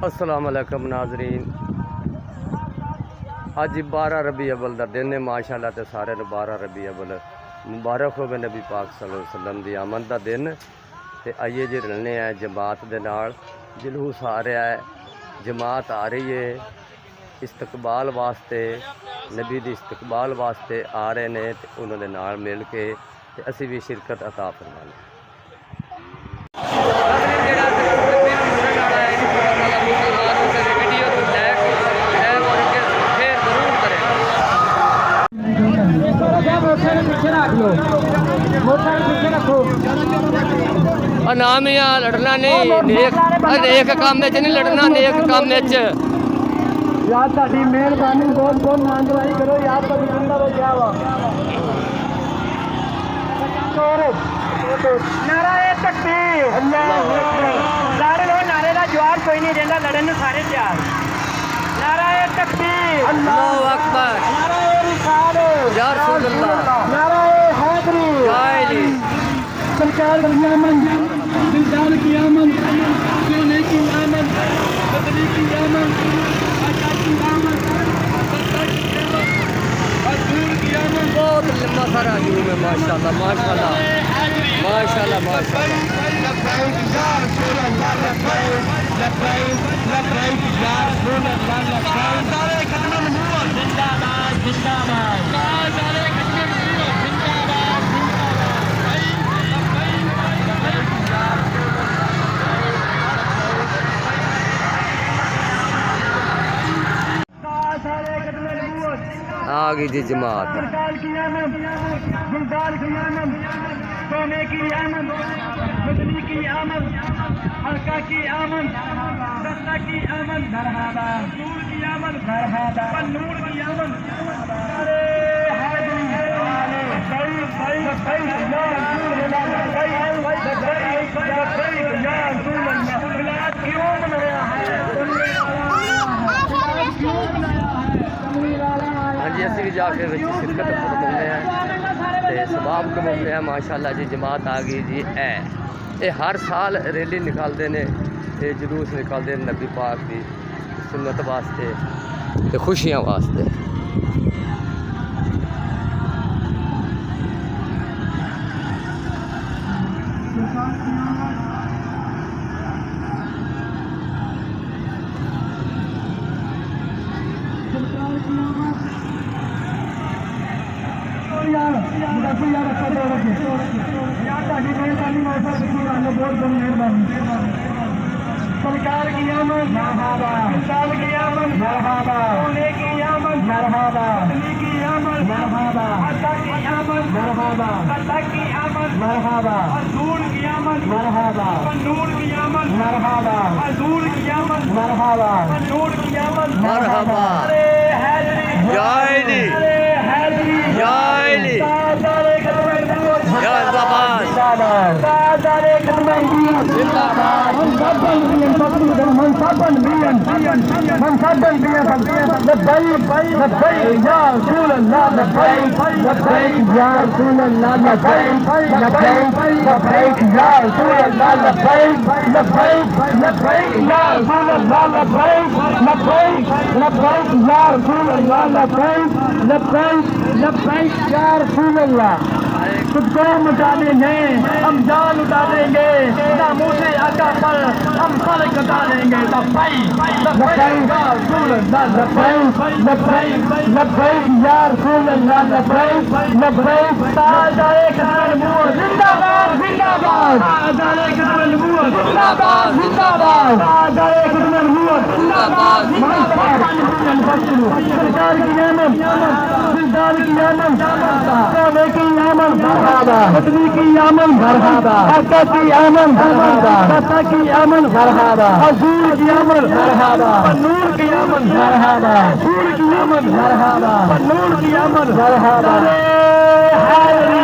अस्सलाम वालेकुम नाजरीन। अज 12 रबी अव्वल का दिन है माशाअल्लाह। तो सारे 12 रबी अव्वल मुबारक होवे नबी पाक सल्लल्लाहु अलैहि वसल्लम की आमद का दिन। तो आइए जी रलने हैं जमात के नाल। जलूस आ रहा है, जमात आ रही है इस्तकबाल वास्ते, नबी की इस्तकबाल वास्ते आ रहे ने। तो उन्होंने नाल मिल के ते असी भी शिरकत अता फरमानी। नाम यहाँ लड़ना नहीं, नेक काम में नहीं लड़ना, नेक काम में यार साडी मेहरबानी बहुत बहुत नांगवाई करो यार। कभी जिंदा हो क्या हुआ नारे तकबीर अल्लाह अकबर। सारे लोग नारे का जवाब कोई नहीं देता, लड़न सारे तैयार। नारे तकबीर अल्लाह अकबर, नारे रिसालत या रसूल अल्लाह, नारे हैदरी जय जी। सरकार की आमद, दिलदार की आमद, सोने की आमद, बदली की आमद, आका की आमद, हजूर की आमद। बहुत लंबा सारा हजूम है माशाल्लाह माशाल्लाह माशाल्लाह माशाल्लाह। लब्बैक या रसूल अल्लाह, लब्बैक लब्बैक लब्बैक या रसूल अल्लाह, लब्बैक। सारे खत्म नबूवत जिंदाबाद जिंदाबाद, सारे खत्म नबूवत जिंदाबाद आ गई जी जमात। सरकार की आमद, दिलदार की आमद, सोने की आमद, बदली की आमद, हल्का की आमद, दस्ता की आमद, मरहबा नूर की आमद, मरहबा नूर की आमद। अरे हाजिरी आले भाई भाई भाई या रसूल अल्लाह, भाई भाई भाई या रसूल अल्लाह। क्यों मनाया है क्यों मनाया है? हाँ जी, असी भी जाके शिरकत करवाने हैं तो सवाब कमाते हैं माशाल्लाह जी। जमात आ गई जी है। ये हर साल रैली निकालते हैं, ये जुलूस निकालते हैं नबी पाक की सुन्नत वास्ते तो खुशियाँ वास्ते। सरकार की आमद मरहबा, साल की आमद मरहबा, सोने की आमद मरहबा, बदली की आमद मरहबा, अता की आमद मरहबा, अता की आमद मरहबा, हजूर की आमद मरहबा, नूर की आमद मरहबा, हजूर की आमद मरहबा, नूर की आमद मरहबा। अरे हैदरी जय जी, अरे हैदरी जय जी, सारे खत्म जिंदाबाद सारे खत्म जिंदाबाद। मनसाबन बियन मनसाबन बियन लब्बैक लब्बैक या रसूल अल्लाह, लब्बैक लब्बैक या रसूल अल्लाह, लब्बैक लब्बैक लब्बैक या रसूल अल्लाह, लब्बैक लब्बैक लब्बैक या रसूल अल्लाह, लब्बैक लब्बैक लब्बैक या रसूल अल्लाह, लब्बैक लब्बैक लब्बैक या रसूल अल्लाह। तुझको मिटा देंगे हम, जान उठा देंगे नामूसे आका पर हम सर कटा देंगे। लब्बैक लब्बैक या रसूल अल्लाह, लब्बैक लब्बैक लब्बैक या रसूल अल्लाह, लब्बैक लब्बैक। ताजदारे खत्म नबूवत जिंदाबाद जिंदाबाद, ताजदारे खत्म नबूवत जिंदाबाद जिंदाबाद, ताजदारे खत्म नबूवत जिंदाबाद जिंदाबाद। सरकार की आमद, दिलदार की आमद, सोने की आमद मरहबा, बदली की आमद मरहबा, आका की आमद मरहबा, दाता की आमद मरहबा, हजूर की आमद मरहबा, नूर की आमद मरहबा, हजूर की आमद मरहबा, नूर की आमद मरहबा। अरे हैदरी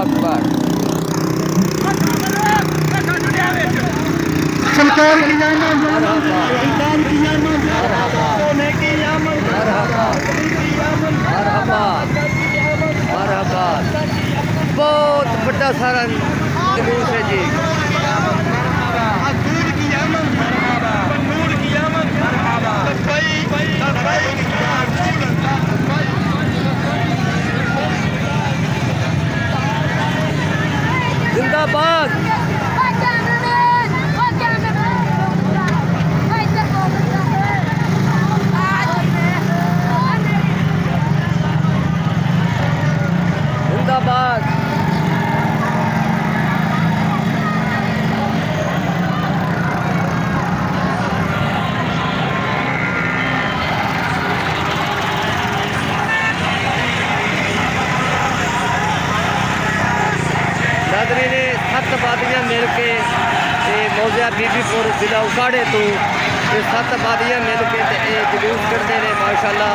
अकबर। सरकार की जाना सरकार की जाना सोने की आमन मरहबा मरहबा मरहबा। बहुत बड़ा सारा जुलूस है जी। जिंदाबाद। जिंदाबाद। नाज़रीन सत्त बादियाँ मिल के मौज़ा बीबीपुर जिला उकाड़े तो ये सत्त बादियाँ मिल के जुलूस करते हैं माशाअल्लाह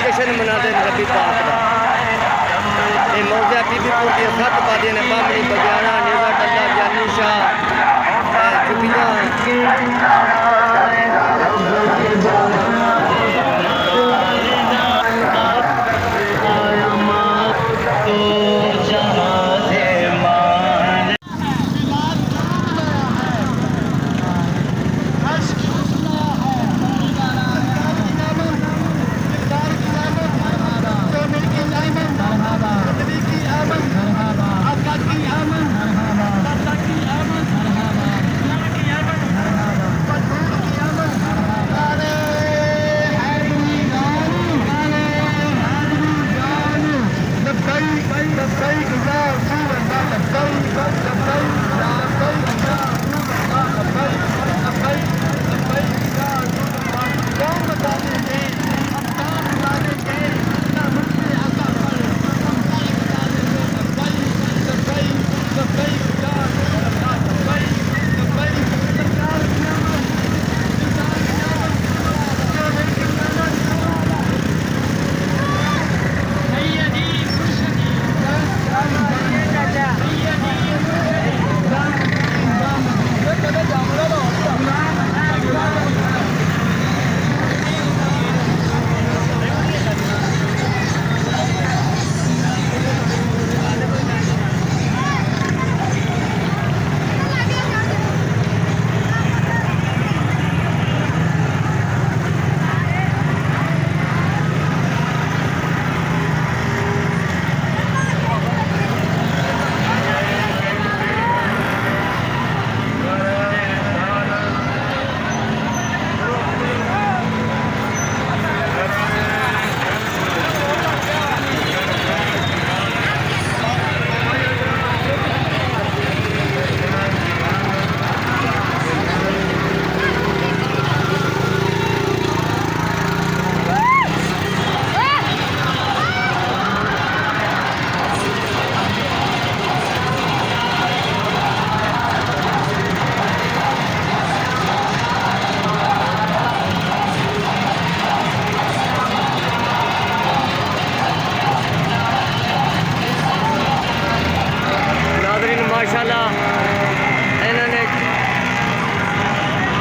जश्न मनाते हैं नबी पाक का। ये मौज़ा बीबीपुर की सत्त बादियाँ ने बामणी बगियाना नीवा डल्ला जानी शाह चुपियाँ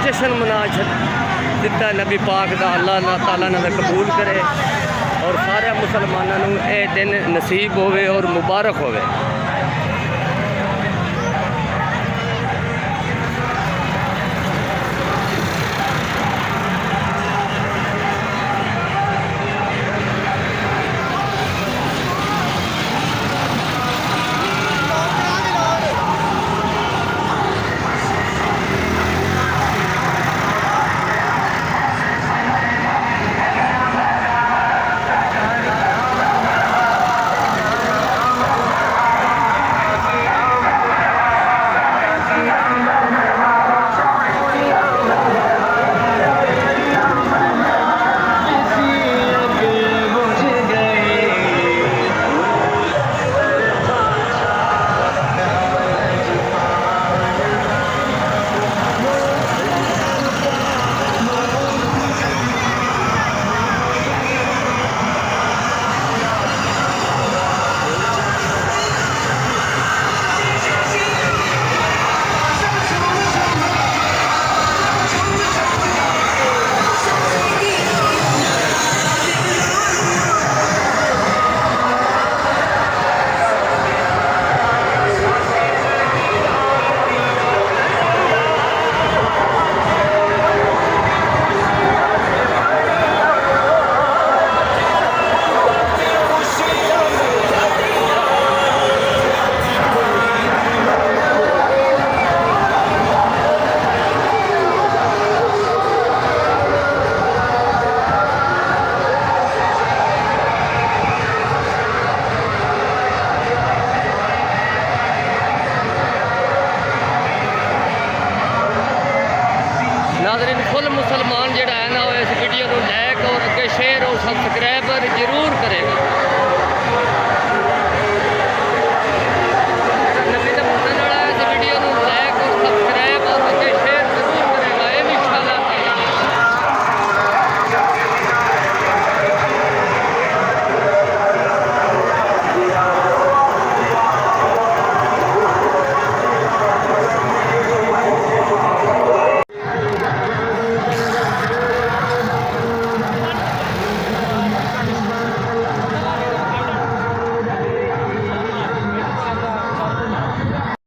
जश्न मना दिता नबी पाक का। अल्लाह ताला ने कबूल करे और सारे मुसलमानों ये दिन नसीब होवे और मुबारक होवे। ਨੂੰ ਲਾਇਕ ਔਰ ਅੱਗੇ ਸ਼ੇਅਰ ਔਰ ਸਬਸਕ੍ਰਾਈਬਰ ਜ਼ਰੂਰ ਕਰੇਗਾ।